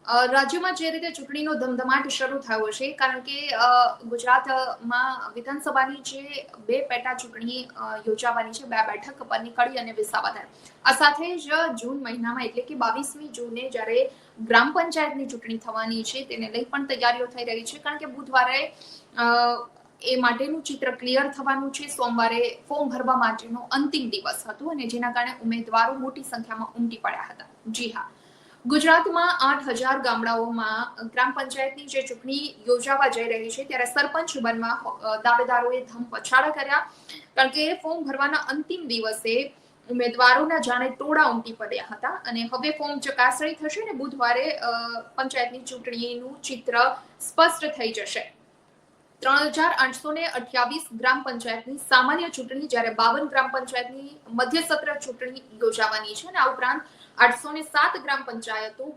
રાજ્યમાં જે રીતે ચૂંટણીનો ધમધમાટ શરૂ થયો છે, કારણ કે ગુજરાતમાં વિધાનસભાની જે બે પેટા ચૂંટણી યોજાવાની છે, બે બેઠક પરની કડી અને વિસાવદર. આ સાથે જ જૂન મહિનામાં એટલે કે 22મી જૂને જ્યારે ગ્રામ પંચાયતની ચૂંટણી થવાની છે, તેને લઈ પણ તૈયારીઓ થઈ રહી છે, કારણ કે બુધવારે અ, એ માટેનું ચિત્ર ક્લિયર થવાનું છે. સોમવારે ફોર્મ ભરવા માટેનો અંતિમ દિવસ હતો અને જેના કારણે ઉમેદવારો મોટી સંખ્યામાં ઉમટી પડ્યા હતા. જી હા, ગુજરાતમાં 8,000 ગામડાઓમાં ગ્રામ પંચાયતની જે ચૂંટણી યોજાવા જઈ રહી છે, ત્યારે સરપંચ બનવા દાવેદારોએ ધમપછાડા કર્યા, કારણ કે ફોર્મ ભરવાના અંતિમ દિવસે ઉમેદવારોના જાણે ટોળા ઉમટી પડ્યા હતા અને હવે ફોર્મ ચકાસણી થશે અને બુધવારે પંચાયતની ચૂંટણીનું ચિત્ર સ્પષ્ટ થઈ જશે. 3,828 ગ્રામ પંચાયતની સામાન્ય ચૂંટણી, જ્યારે 52 ગ્રામ પંચાયતની મધ્ય સત્ર ચૂંટણી યોજાવાની છે અને આ ઉપરાંત 807 ગ્રામ પંચાયતો